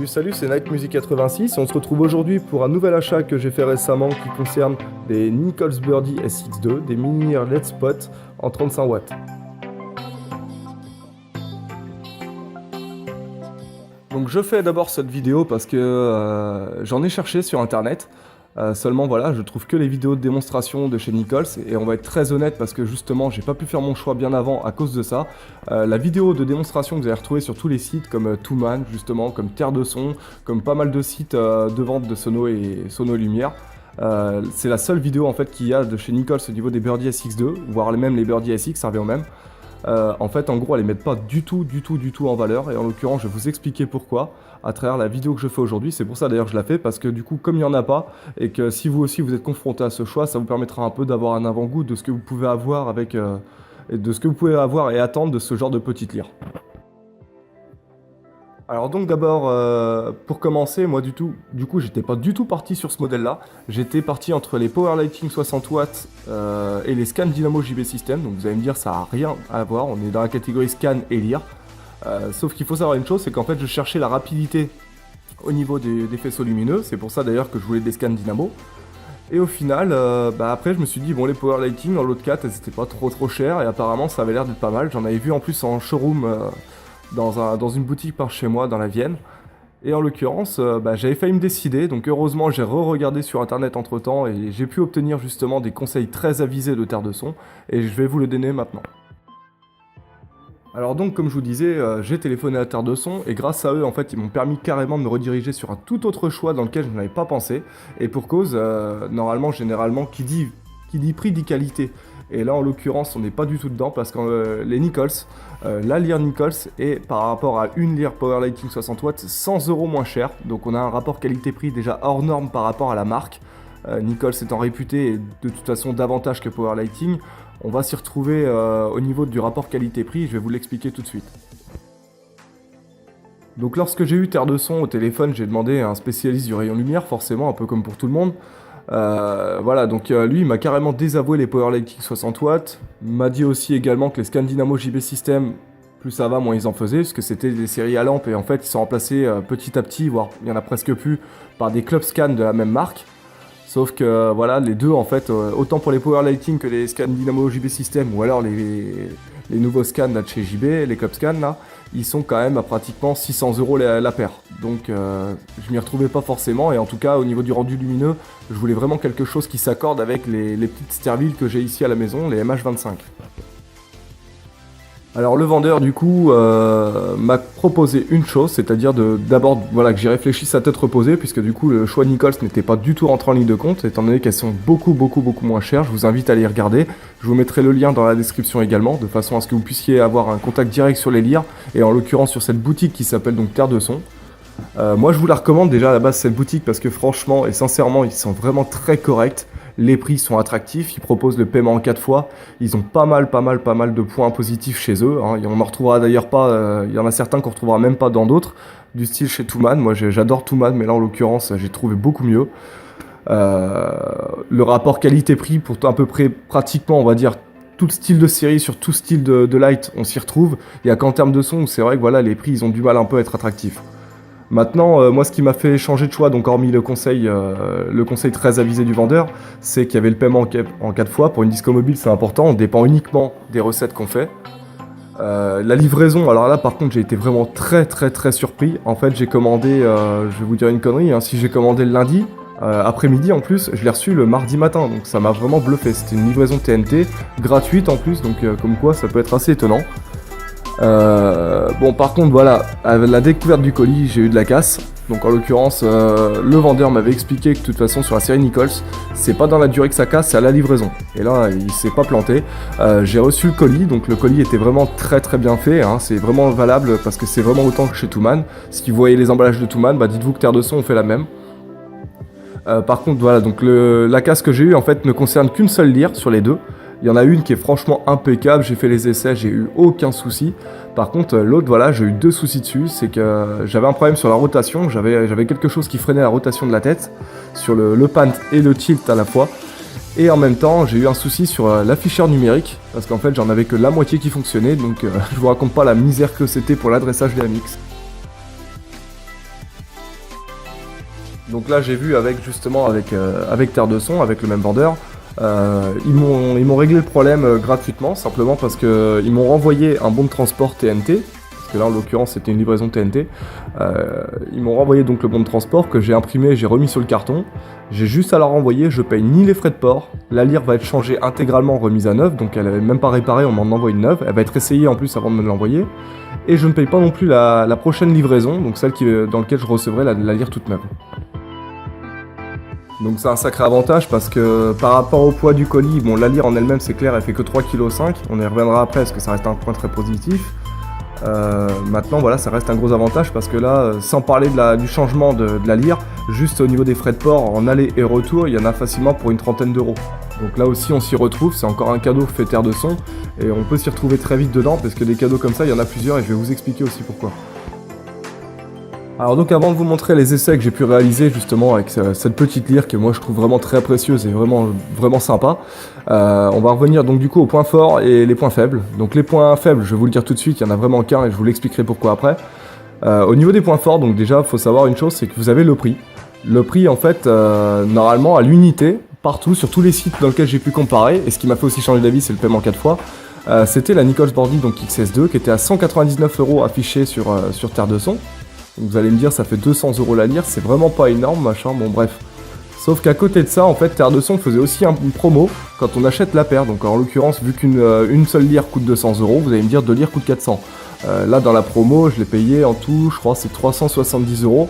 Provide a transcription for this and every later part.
Salut, c'est Night Music 86 et on se retrouve aujourd'hui pour un nouvel achat que j'ai fait récemment qui concerne des Nichols Birdie SX2, des mini LED spot en 35 watts. Donc je fais d'abord cette vidéo parce que j'en ai cherché sur internet. Seulement voilà, je trouve que les vidéos de démonstration de chez Nichols et on va être très honnête parce que justement j'ai pas pu faire mon choix bien avant à cause de ça. La vidéo de démonstration que vous allez retrouver sur tous les sites comme Thomann justement, comme Terre de Son, comme pas mal de sites de vente de Sono et Sono Lumière. C'est la seule vidéo en fait qu'il y a de chez Nichols au niveau des Birdie SX2, voire même les Birdie SX, ça revient au même. En fait, en gros, elles les mettent pas du tout en valeur, et en l'occurrence, je vais vous expliquer pourquoi à travers la vidéo que je fais aujourd'hui. C'est pour ça d'ailleurs que je la fais, parce que du coup, comme il n'y en a pas, et que si vous aussi vous êtes confronté à ce choix, ça vous permettra un peu d'avoir un avant-goût de ce que vous pouvez avoir et attendre de ce genre de petite lyre. Alors donc d'abord, pour commencer, moi du coup j'étais pas du tout parti sur ce modèle-là. J'étais parti entre les Power Lighting 60 watts et les Scan Dynamo JB System. Donc vous allez me dire ça a rien à voir, on est dans la catégorie Scan et lyre. Sauf qu'il faut savoir une chose, c'est qu'en fait je cherchais la rapidité au niveau des faisceaux lumineux. C'est pour ça d'ailleurs que je voulais des Scan Dynamo. Et au final, après je me suis dit bon les Power Lighting en lot 4 elles étaient pas trop chères et apparemment ça avait l'air d'être pas mal. J'en avais vu en plus en showroom dans une boutique par chez moi dans la Vienne. Et en l'occurrence, j'avais failli me décider, donc heureusement j'ai re-regardé sur internet entre temps et j'ai pu obtenir justement des conseils très avisés de Terre de Son et je vais vous le donner maintenant. Alors donc comme je vous disais, j'ai téléphoné à Terre de Son et grâce à eux en fait ils m'ont permis carrément de me rediriger sur un tout autre choix dans lequel je n'avais pas pensé. Et pour cause, normalement généralement qui dit prix dit qualité. Et là en l'occurrence on n'est pas du tout dedans parce que les Nichols, la lyre Nichols est par rapport à une lyre Power Lighting 60 watts 100 € moins cher. Donc on a un rapport qualité-prix déjà hors norme par rapport à la marque. Nichols étant réputé et de toute façon davantage que Power Lighting. On va s'y retrouver au niveau du rapport qualité-prix, je vais vous l'expliquer tout de suite. Donc lorsque j'ai eu Terre de Son au téléphone, j'ai demandé à un spécialiste du rayon lumière, forcément un peu comme pour tout le monde. Voilà, donc lui il m'a carrément désavoué les Power Lighting 60 watts, m'a dit aussi également que les Scan Dynamo JB System, plus ça va, moins ils en faisaient, parce que c'était des séries à lampe et en fait ils sont remplacés petit à petit, voire il y en a presque plus, par des Club Scan de la même marque. Sauf que voilà, les deux en fait, autant pour les Power Lighting que les Scan Dynamo JB System, ou alors les nouveaux scans là, de chez JB, les Club Scan là, ils sont quand même à pratiquement 600 € la paire. Donc je m'y retrouvais pas forcément et en tout cas au niveau du rendu lumineux, je voulais vraiment quelque chose qui s'accorde avec les petites Sterville que j'ai ici à la maison, les MH25. Alors le vendeur du coup m'a proposé une chose, c'est-à-dire d'abord voilà, que j'y réfléchisse à tête reposée, puisque du coup le choix Nichols n'était pas du tout rentré en ligne de compte, étant donné qu'elles sont beaucoup moins chères. Je vous invite à les regarder, je vous mettrai le lien dans la description également, de façon à ce que vous puissiez avoir un contact direct sur les lyres, et en l'occurrence sur cette boutique qui s'appelle donc Terre de Son. Moi je vous la recommande déjà à la base cette boutique parce que franchement et sincèrement ils sont vraiment très corrects. Les prix sont attractifs, ils proposent le paiement en 4 fois, ils ont pas mal de points positifs chez eux, hein. Et on en retrouvera d'ailleurs pas, il y en a certains qu'on retrouvera même pas dans d'autres, du style chez Thomann. Moi j'adore Thomann mais là en l'occurrence j'ai trouvé beaucoup mieux. Le rapport qualité-prix pour à peu près pratiquement on va dire tout style de série sur tout style de light on s'y retrouve. Il y a qu'en termes de son où c'est vrai que voilà les prix ils ont du mal un peu à être attractifs. Maintenant, moi ce qui m'a fait changer de choix, donc hormis le conseil très avisé du vendeur, c'est qu'il y avait le paiement en 4 fois. Pour une disco mobile c'est important, on dépend uniquement des recettes qu'on fait. La livraison, alors là par contre j'ai été vraiment très surpris. En fait j'ai commandé, je vais vous dire une connerie, hein, si j'ai commandé le lundi, après-midi en plus, je l'ai reçu le mardi matin, donc ça m'a vraiment bluffé. C'était une livraison TNT, gratuite en plus, donc comme quoi ça peut être assez étonnant. Bon par contre voilà, à la découverte du colis j'ai eu de la casse. Donc en l'occurrence le vendeur m'avait expliqué que de toute façon sur la série Nichols c'est pas dans la durée que ça casse, c'est à la livraison. Et là il s'est pas planté. J'ai reçu le colis, donc le colis était vraiment très bien fait, hein. C'est vraiment valable parce que c'est vraiment autant que chez Thomann. Si vous voyez les emballages de Thomann, dites-vous que Terre de Son on fait la même. Par contre voilà, donc la casse que j'ai eue en fait ne concerne qu'une seule lyre sur les deux. Il y en a une qui est franchement impeccable, j'ai fait les essais, j'ai eu aucun souci. Par contre l'autre voilà, j'ai eu 2 soucis dessus, c'est que j'avais un problème sur la rotation, j'avais quelque chose qui freinait la rotation de la tête, sur le pan et le tilt à la fois. Et en même temps j'ai eu un souci sur l'afficheur numérique, parce qu'en fait j'en avais que la moitié qui fonctionnait, donc je vous raconte pas la misère que c'était pour l'adressage des AMX. Donc là j'ai vu avec justement avec Terre de Son, avec le même vendeur, ils m'ont réglé le problème gratuitement, simplement parce que ils m'ont renvoyé un bon de transport TNT, parce que là en l'occurrence c'était une livraison TNT. Ils m'ont renvoyé donc le bon de transport que j'ai imprimé, j'ai remis sur le carton. J'ai juste à la renvoyer, je paye ni les frais de port, la lyre va être changée intégralement, remise à neuf, donc elle avait même pas réparé, on m'en envoie une neuve, elle va être essayée en plus avant de me l'envoyer. Et je ne paye pas non plus la prochaine livraison, donc celle dans laquelle je recevrai la lyre toute neuve. Donc c'est un sacré avantage parce que par rapport au poids du colis, bon la lyre en elle-même c'est clair, elle fait que 3,5 kg, on y reviendra après parce que ça reste un point très positif. Maintenant voilà, ça reste un gros avantage parce que là, sans parler du changement de la lyre, juste au niveau des frais de port en aller et retour, il y en a facilement pour une trentaine d'euros. Donc là aussi on s'y retrouve, c'est encore un cadeau fait Terre de Son et on peut s'y retrouver très vite dedans parce que des cadeaux comme ça il y en a plusieurs et je vais vous expliquer aussi pourquoi. Alors donc avant de vous montrer les essais que j'ai pu réaliser justement avec cette petite lyre que moi je trouve vraiment très précieuse et vraiment sympa, on va revenir donc du coup aux points forts et les points faibles. Donc les points faibles, je vais vous le dire tout de suite, il y en a vraiment qu'un et je vous l'expliquerai pourquoi après. Au niveau des points forts, donc déjà il faut savoir une chose, c'est que vous avez le prix. Le prix en fait, normalement à l'unité, partout, sur tous les sites dans lesquels j'ai pu comparer, et ce qui m'a fait aussi changer d'avis c'est le paiement 4 fois, c'était la Nichols Boardy donc XS2 qui était à 199 € affiché sur Terre de Son. Donc vous allez me dire ça fait 200 € la lyre, c'est vraiment pas énorme machin, bon bref. Sauf qu'à côté de ça, en fait, Terre de Son faisait aussi une promo quand on achète la paire. Donc en l'occurrence, vu qu'une seule lyre coûte 200 €, vous allez me dire 2 lyres coûtent 400. Là dans la promo, je l'ai payé en tout, je crois c'est 370 €.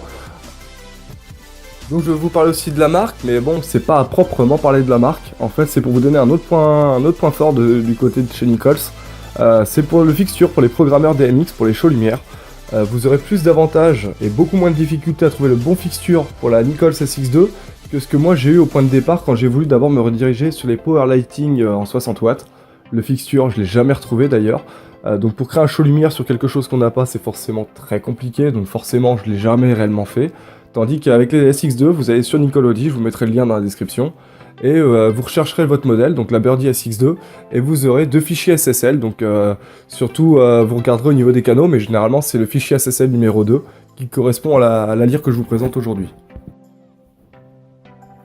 Donc je vais vous parler aussi de la marque, mais bon, c'est pas à proprement parler de la marque. En fait, c'est pour vous donner un autre point fort du côté de chez Nichols. C'est pour le fixture, pour les programmeurs DMX, pour les shows lumière. Vous aurez plus d'avantages et beaucoup moins de difficultés à trouver le bon fixture pour la Nichols SX2 que ce que moi j'ai eu au point de départ quand j'ai voulu d'abord me rediriger sur les power lighting en 60 watts. Le fixture, je l'ai jamais retrouvé d'ailleurs. Donc pour créer un show lumière sur quelque chose qu'on n'a pas, c'est forcément très compliqué, donc forcément je l'ai jamais réellement fait. Tandis qu'avec les SX2, vous allez sur Nicology, je vous mettrai le lien dans la description, et vous rechercherez votre modèle, donc la Birdie SX2, et vous aurez 2 fichiers SSL, donc surtout vous regarderez au niveau des canaux, mais généralement c'est le fichier SSL numéro 2 qui correspond à la lyre que je vous présente aujourd'hui.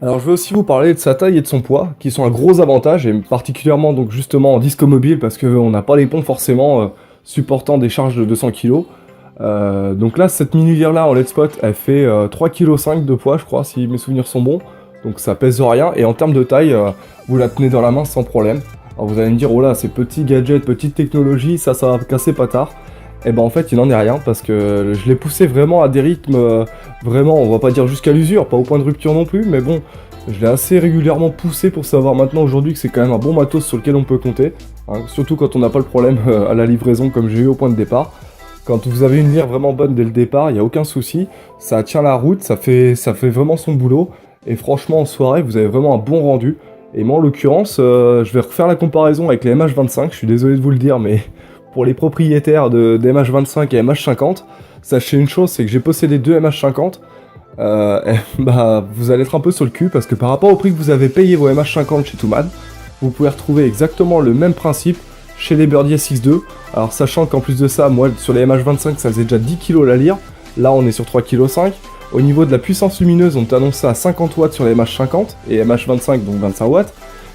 Alors je vais aussi vous parler de sa taille et de son poids, qui sont un gros avantage, et particulièrement donc justement en disque mobile, parce qu'on n'a pas les ponts forcément supportant des charges de 200 kg. Donc là, cette mini lyre là en LED spot, elle fait 3,5 kg de poids, je crois, si mes souvenirs sont bons. Donc ça pèse rien, et en termes de taille, vous la tenez dans la main sans problème. Alors vous allez me dire, oh là, ces petits gadgets, petite technologie, ça va casser pas tard. Et ben en fait, il n'en est rien, parce que je l'ai poussé vraiment à des rythmes, vraiment, on va pas dire jusqu'à l'usure, pas au point de rupture non plus, mais bon, je l'ai assez régulièrement poussé pour savoir maintenant aujourd'hui que c'est quand même un bon matos sur lequel on peut compter. Hein, surtout quand on n'a pas le problème à la livraison comme j'ai eu au point de départ. Quand vous avez une lyre vraiment bonne dès le départ, il n'y a aucun souci, ça tient la route, ça fait vraiment son boulot, et franchement en soirée vous avez vraiment un bon rendu. Et moi en l'occurrence, je vais refaire la comparaison avec les MH25, je suis désolé de vous le dire, mais pour les propriétaires des MH25 et MH50, sachez une chose, c'est que j'ai possédé 2 MH50, bah vous allez être un peu sur le cul, parce que par rapport au prix que vous avez payé vos MH50 chez Touman, vous pouvez retrouver exactement le même principe chez les Birdie SX2, alors sachant qu'en plus de ça, moi sur les MH25 ça faisait déjà 10 kg la lyre, là on est sur 3,5 kg. Au niveau de la puissance lumineuse, on t'annonce ça à 50 watts sur les MH50 et MH25 donc 25 watts.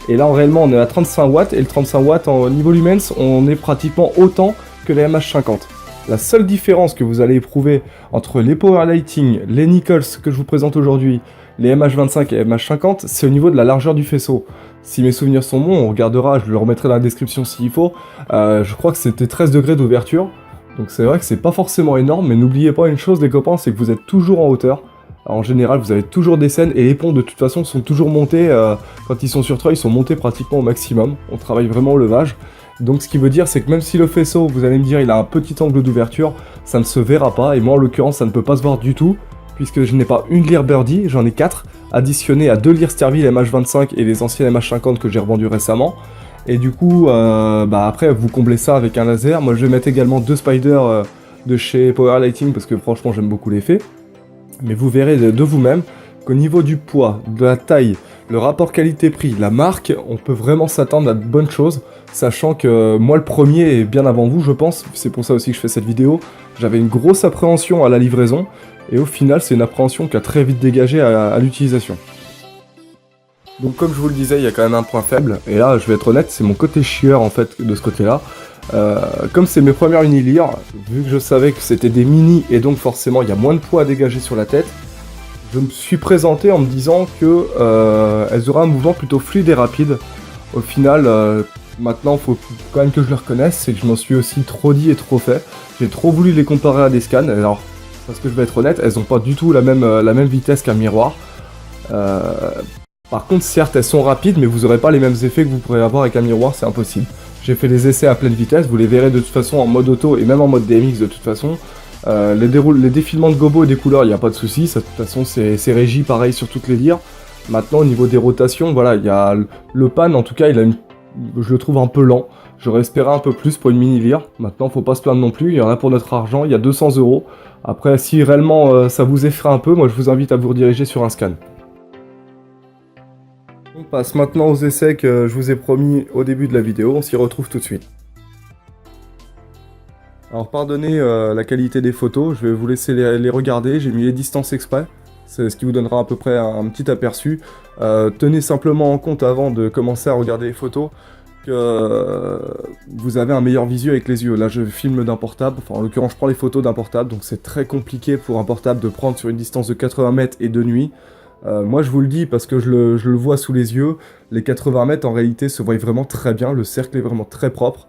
Et là réellement on est à 35 watts et le 35 watts au niveau lumens on est pratiquement autant que les MH50. La seule différence que vous allez éprouver entre les power lighting, les Nichols que je vous présente aujourd'hui, les MH25 et MH50, c'est au niveau de la largeur du faisceau. Si mes souvenirs sont bons, on regardera, je le remettrai dans la description s'il faut. Je crois que c'était 13 degrés d'ouverture. Donc c'est vrai que c'est pas forcément énorme, mais n'oubliez pas une chose les copains, c'est que vous êtes toujours en hauteur. Alors, en général, vous avez toujours des scènes et les ponts de toute façon sont toujours montés, quand ils sont sur toit, ils sont montés pratiquement au maximum. On travaille vraiment au levage. Donc ce qui veut dire c'est que même si le faisceau, vous allez me dire, il a un petit angle d'ouverture, ça ne se verra pas, et moi en l'occurrence ça ne peut pas se voir du tout, puisque je n'ai pas une lyre Birdie, j'en ai 4, additionnées à 2 lyres Sterville MH25 et les anciennes MH50 que j'ai revendues récemment. Et du coup, bah après vous comblez ça avec un laser. Moi je vais mettre également 2 spiders de chez Power Lighting parce que franchement j'aime beaucoup l'effet. Mais vous verrez de vous-même qu'au niveau du poids, de la taille, le rapport qualité-prix, la marque, on peut vraiment s'attendre à de bonnes choses, sachant que moi le premier et bien avant vous je pense, c'est pour ça aussi que je fais cette vidéo, j'avais une grosse appréhension à la livraison, et au final c'est une appréhension qui a très vite dégagé à l'utilisation. Donc comme je vous le disais, il y a quand même un point faible, et là je vais être honnête, c'est mon côté chieur en fait de ce côté-là. Comme c'est mes premières unilires, vu que je savais que c'était des mini et donc forcément il y a moins de poids à dégager sur la tête, je me suis présenté en me disant que elles auraient un mouvement plutôt fluide et rapide. Au final, maintenant il faut quand même que je le reconnaisse, c'est que je m'en suis aussi trop dit et trop fait. J'ai trop voulu les comparer à des scans, alors parce que je vais être honnête, elles n'ont pas du tout la même vitesse qu'un miroir. Par contre, certes, elles sont rapides, mais vous n'aurez pas les mêmes effets que vous pourrez avoir avec un miroir, c'est impossible. J'ai fait les essais à pleine vitesse, vous les verrez de toute façon en mode auto et même en mode DMX de toute façon. Les défilements de gobo et des couleurs, il n'y a pas de souci, de toute façon c'est régi pareil sur toutes les lyres. Maintenant au niveau des rotations, voilà, il y a le pan en tout cas, je le trouve un peu lent. J'aurais espéré un peu plus pour une mini lyre. Maintenant faut pas se plaindre non plus, il y en a pour notre argent, il y a 200 €. Après si réellement ça vous effraie un peu, moi je vous invite à vous rediriger sur un scan. On passe maintenant aux essais que je vous ai promis au début de la vidéo, on s'y retrouve tout de suite. Alors pardonnez la qualité des photos, je vais vous laisser les regarder, j'ai mis les distances exprès, c'est ce qui vous donnera à peu près un petit aperçu. Tenez simplement en compte avant de commencer à regarder les photos que vous avez un meilleur visu avec les yeux. Là je filme d'un portable, enfin en l'occurrence je prends les photos d'un portable, donc c'est très compliqué pour un portable de prendre sur une distance de 80 mètres et de nuit. Moi je vous le dis parce que je le vois sous les yeux, les 80 mètres en réalité se voient vraiment très bien, le cercle est vraiment très propre.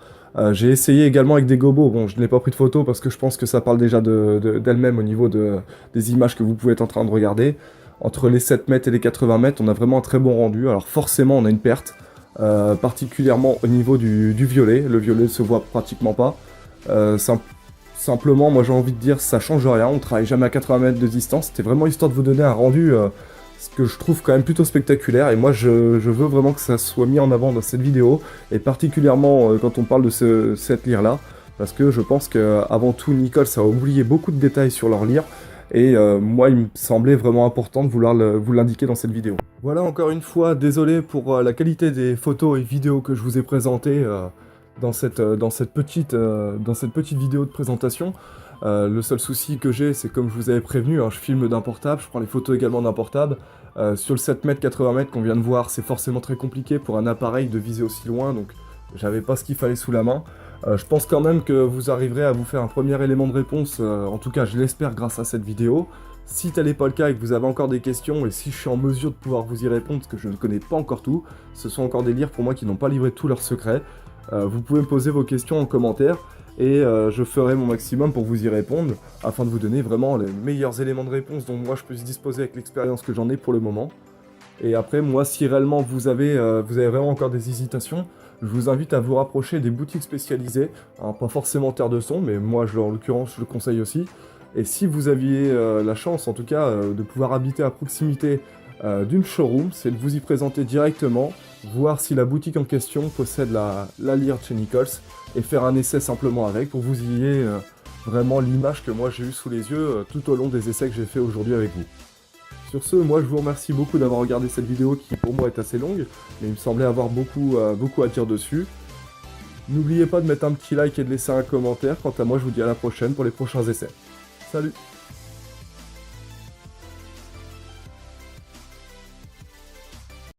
J'ai essayé également avec des gobos, bon je n'ai pas pris de photos parce que je pense que ça parle déjà d'elle-même au niveau des images que vous pouvez être en train de regarder. Entre les 7 mètres et les 80 mètres on a vraiment un très bon rendu, alors forcément on a une perte, particulièrement au niveau du violet, le violet ne se voit pratiquement pas. Simplement moi j'ai envie de dire ça change rien, on travaille jamais à 80 mètres de distance, c'était vraiment histoire de vous donner un rendu ce que je trouve quand même plutôt spectaculaire, et moi je veux vraiment que ça soit mis en avant dans cette vidéo, et particulièrement quand on parle de cette lyre là, parce que je pense qu'avant tout Nichols a oublié beaucoup de détails sur leur lyre, et moi il me semblait vraiment important de vouloir vous l'indiquer dans cette vidéo. Voilà, encore une fois, désolé pour la qualité des photos et vidéos que je vous ai présentées dans cette petite vidéo de présentation. Le seul souci que j'ai, c'est comme je vous avais prévenu, hein, je filme d'un portable, je prends les photos également d'un portable. Sur le 7 mètres, 80 mètres qu'on vient de voir, c'est forcément très compliqué pour un appareil de viser aussi loin, donc j'avais pas ce qu'il fallait sous la main. Je pense quand même que vous arriverez à vous faire un premier élément de réponse, en tout cas je l'espère grâce à cette vidéo. Si tel n'est pas le cas et que vous avez encore des questions, et si je suis en mesure de pouvoir vous y répondre, parce que je ne connais pas encore tout, ce sont encore des lyres pour moi qui n'ont pas livré tous leurs secrets, vous pouvez me poser vos questions en commentaire, et je ferai mon maximum pour vous y répondre, afin de vous donner vraiment les meilleurs éléments de réponse dont moi je peux disposer avec l'expérience que j'en ai pour le moment. Et après, moi, si réellement vous avez vraiment encore des hésitations, je vous invite à vous rapprocher des boutiques spécialisées, hein, pas forcément Terre de Son, mais moi, en l'occurrence, je le conseille aussi. Et si vous aviez la chance, en tout cas, de pouvoir habiter à proximité d'une showroom, c'est de vous y présenter directement, voir si la boutique en question possède la lyre de chez Nichols, et faire un essai simplement avec, pour que vous ayez vraiment l'image que moi j'ai eue sous les yeux tout au long des essais que j'ai fait aujourd'hui avec vous. Sur ce, moi je vous remercie beaucoup d'avoir regardé cette vidéo qui pour moi est assez longue, mais il me semblait avoir beaucoup à dire dessus. N'oubliez pas de mettre un petit like et de laisser un commentaire. Quant à moi, je vous dis à la prochaine pour les prochains essais. Salut!